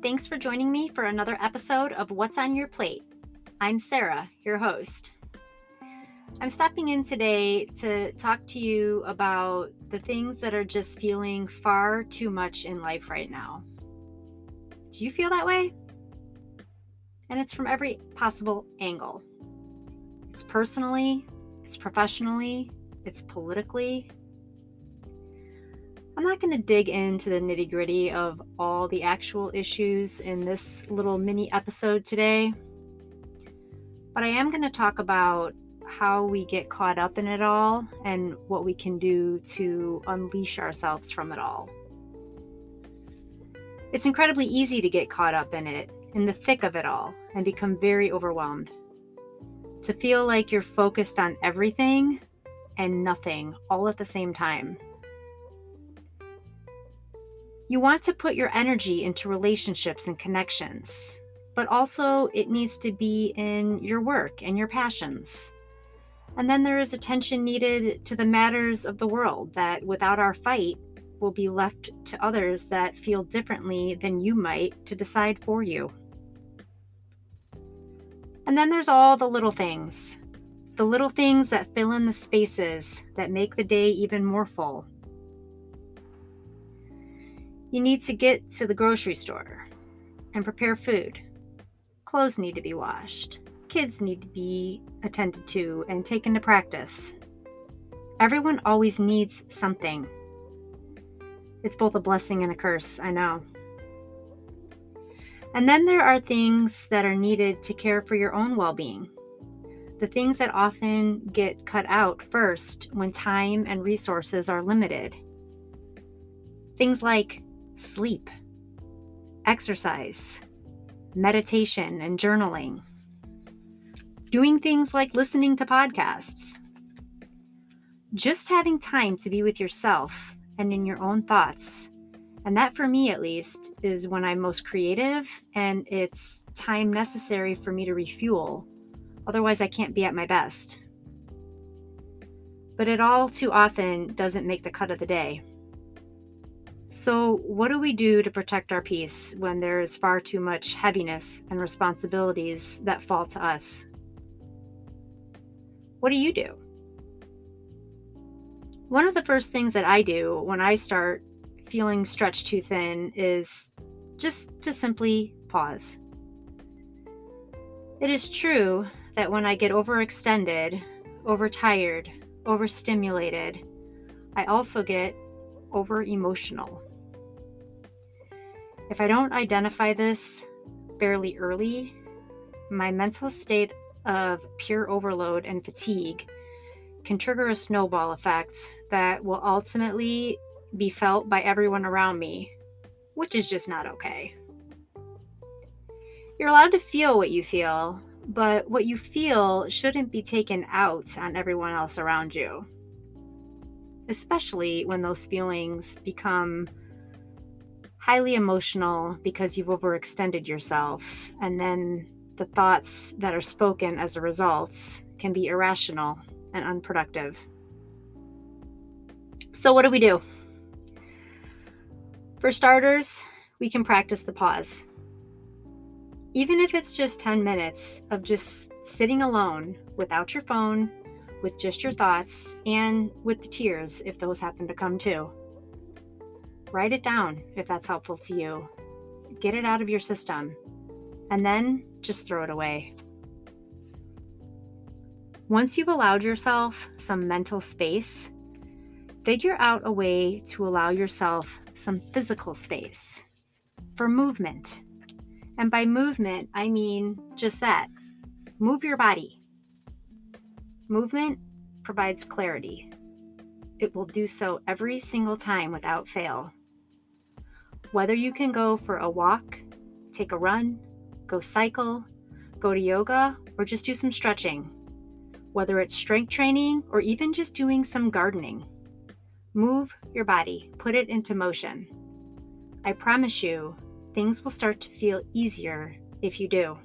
thanks for joining me for another episode of What's on Your Plate. I'm Sarah, your host. I'm stopping in today to talk to you about the things that are just feeling far too much in life right now. Do you feel that way? And it's from every possible angle. It's personally, it's professionally, it's politically. I'm not going to dig into the nitty-gritty of all the actual issues in this little mini episode today, but I am going to talk about how we get caught up in it all and what we can do to unleash ourselves from it all. It's incredibly easy to get caught up in it, in the thick of it all, and become very overwhelmed. To feel like you're focused on everything and nothing all at the same time. You want to put your energy into relationships and connections, but also it needs to be in your work and your passions. And then there is attention needed to the matters of the world that, without our fight, will be left to others that feel differently than you might to decide for you. And then there's all the little things that fill in the spaces that make the day even more full. You need to get to the grocery store and prepare food. Clothes need to be washed. Kids need to be attended to and taken to practice. Everyone always needs something. It's both a blessing and a curse, I know. And then there are things that are needed to care for your own well-being. The things that often get cut out first when time and resources are limited. Things like sleep, exercise, meditation and journaling, doing things like listening to podcasts, just having time to be with yourself and in your own thoughts. And that, for me at least, is when I'm most creative, and it's time necessary for me to refuel. Otherwise, I can't be at my best. But it all too often doesn't make the cut of the day. So what do we do to protect our peace when there is far too much heaviness and responsibilities that fall to us? What do you do? One of the first things that I do when I start feeling stretched too thin is just to simply pause. It is true that when I get overextended, overtired, overstimulated, I also get over-emotional. If I don't identify this fairly early, my mental state of pure overload and fatigue can trigger a snowball effect that will ultimately be felt by everyone around me, which is just not okay. You're allowed to feel what you feel, but what you feel shouldn't be taken out on everyone else around you. Especially when those feelings become highly emotional because you've overextended yourself, and then the thoughts that are spoken as a result can be irrational and unproductive. So what do we do? For starters, we can practice the pause. Even if it's just 10 minutes of just sitting alone without your phone, with just your thoughts, and with the tears if those happen to come too. Write it down if that's helpful to you. Get it out of your system, and then just throw it away. Once you've allowed yourself some mental space, figure out a way to allow yourself some physical space for movement. And by movement, I mean just that. Move your body. Movement provides clarity. It will do so every single time without fail. Whether you can go for a walk, take a run, go cycle, go to yoga, or just do some stretching. Whether it's strength training or even just doing some gardening. Move your body, put it into motion. I promise you, things will start to feel easier if you do.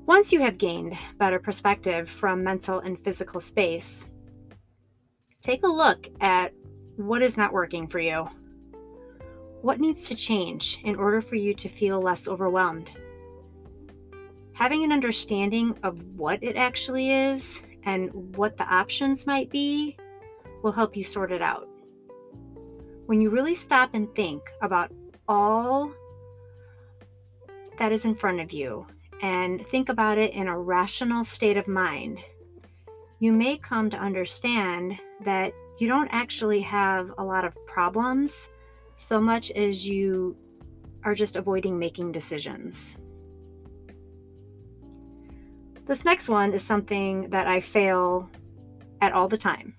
Once you have gained better perspective from mental and physical space, take a look at what is not working for you. What needs to change in order for you to feel less overwhelmed? Having an understanding of what it actually is and what the options might be will help you sort it out. When you really stop and think about all that is in front of you and think about it in a rational state of mind, you may come to understand that you don't actually have a lot of problems so much as you are just avoiding making decisions. This next one is something that I fail at all the time.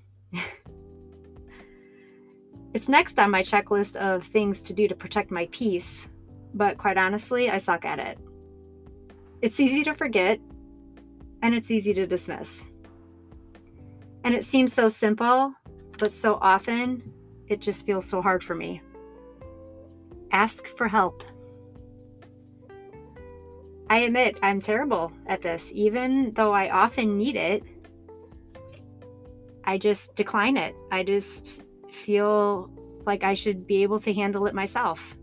It's next on my checklist of things to do to protect my peace, but quite honestly, I suck at it. It's easy to forget, and it's easy to dismiss. And it seems so simple, but so often, it just feels so hard for me. Ask for help. I admit I'm terrible at this. Even though I often need it, I just decline it. I just feel like I should be able to handle it myself.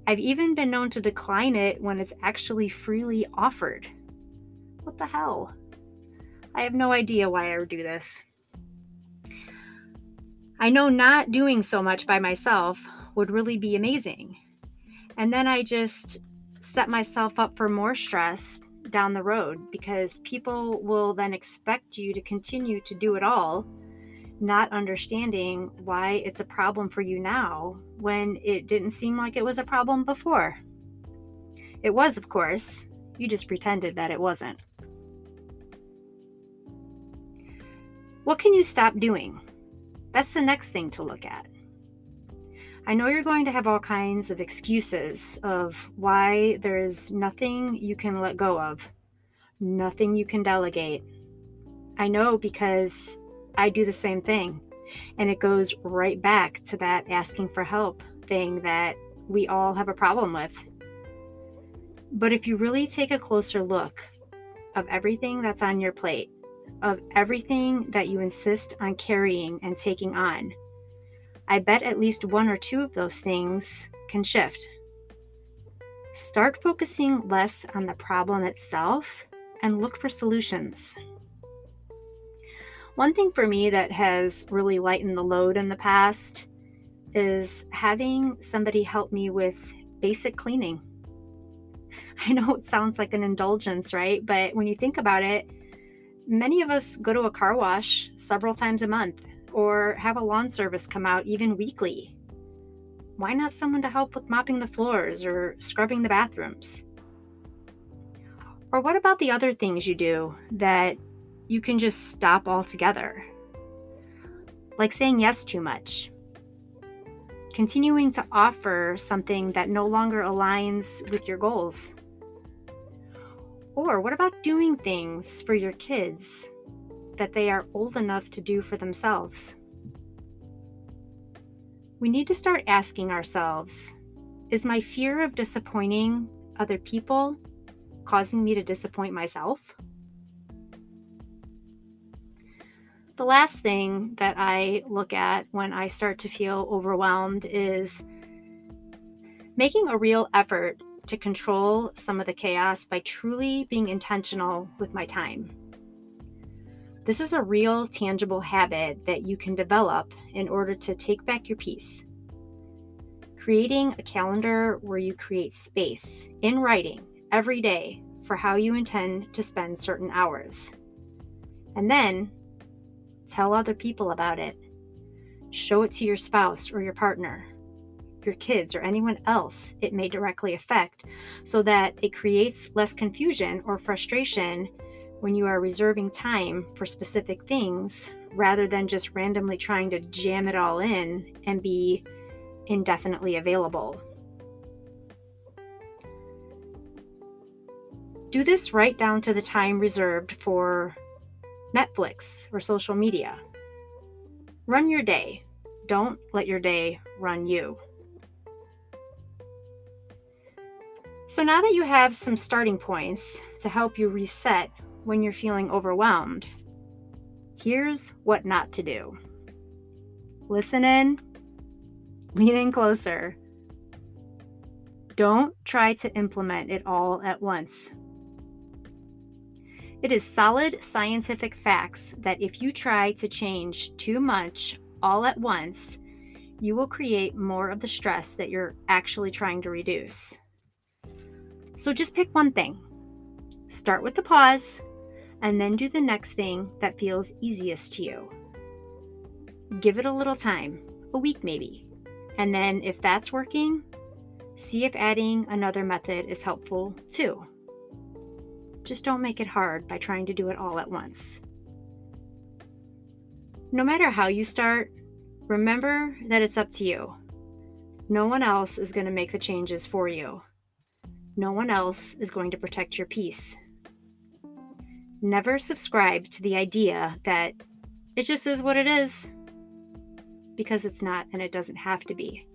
I've even been known to decline it when it's actually freely offered. What the hell? I have no idea why I would do this. I know not doing so much by myself would really be amazing. And then I just set myself up for more stress down the road because people will then expect you to continue to do it all, not understanding why it's a problem for you now when it didn't seem like it was a problem before. It was, of course. You just pretended that it wasn't. What can you stop doing? That's the next thing to look at. I know you're going to have all kinds of excuses of why there is nothing you can let go of, nothing you can delegate. I know because I do the same thing, and it goes right back to that asking for help thing that we all have a problem with. But if you really take a closer look of everything that's on your plate, of everything that you insist on carrying and taking on, I bet at least one or two of those things can shift. Start focusing less on the problem itself and look for solutions. One thing for me that has really lightened the load in the past is having somebody help me with basic cleaning. I know it sounds like an indulgence, right? But when you think about it, many of us go to a car wash several times a month or have a lawn service come out even weekly. Why not someone to help with mopping the floors or scrubbing the bathrooms? Or what about the other things you do that you can just stop altogether? Like saying yes too much. Continuing to offer something that no longer aligns with your goals. Or what about doing things for your kids that they are old enough to do for themselves? We need to start asking ourselves, is my fear of disappointing other people causing me to disappoint myself? The last thing that I look at when I start to feel overwhelmed is making a real effort to control some of the chaos by truly being intentional with my time. This is a real, tangible habit that you can develop in order to take back your peace. Creating a calendar where you create space in writing every day for how you intend to spend certain hours. And then tell other people about it. Show it to your spouse or your partner, your kids, or anyone else it may directly affect, so that it creates less confusion or frustration when you are reserving time for specific things rather than just randomly trying to jam it all in and be indefinitely available. Do this right down to the time reserved for Netflix or social media. Run your day. Don't let your day run you. So now that you have some starting points to help you reset when you're feeling overwhelmed, here's what not to do. Listen in, Lean in closer. Don't try to implement it all at once. It is solid scientific facts that if you try to change too much all at once, you will create more of the stress that you're actually trying to reduce. So just pick one thing. Start with the pause, and then do the next thing that feels easiest to you. Give it a little time, a week maybe. And then if that's working, see if adding another method is helpful too. Just don't make it hard by trying to do it all at once. No matter how you start, remember that it's up to you. No one else is going to make the changes for you. No one else is going to protect your peace. Never subscribe to the idea that it just is what it is, because it's not, and it doesn't have to be.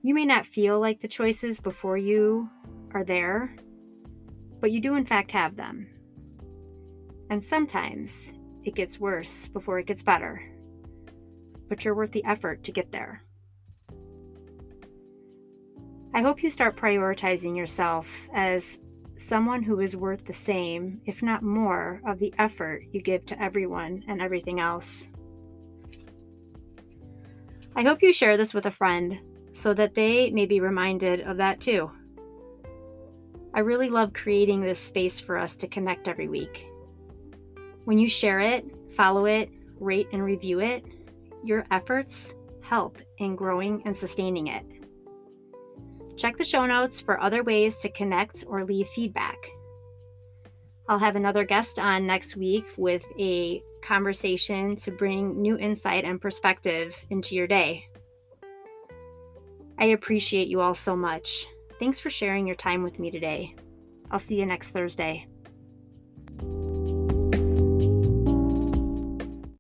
You may not feel like the choices before you are there, but you do in fact have them. And sometimes it gets worse before it gets better, but you're worth the effort to get there. I hope you start prioritizing yourself as someone who is worth the same, if not more, of the effort you give to everyone and everything else. I hope you share this with a friend so that they may be reminded of that too. I really love creating this space for us to connect every week. When you share it, follow it, rate and review it, your efforts help in growing and sustaining it. Check the show notes for other ways to connect or leave feedback. I'll have another guest on next week with a conversation to bring new insight and perspective into your day. I appreciate you all so much. Thanks for sharing your time with me today. I'll see you next Thursday.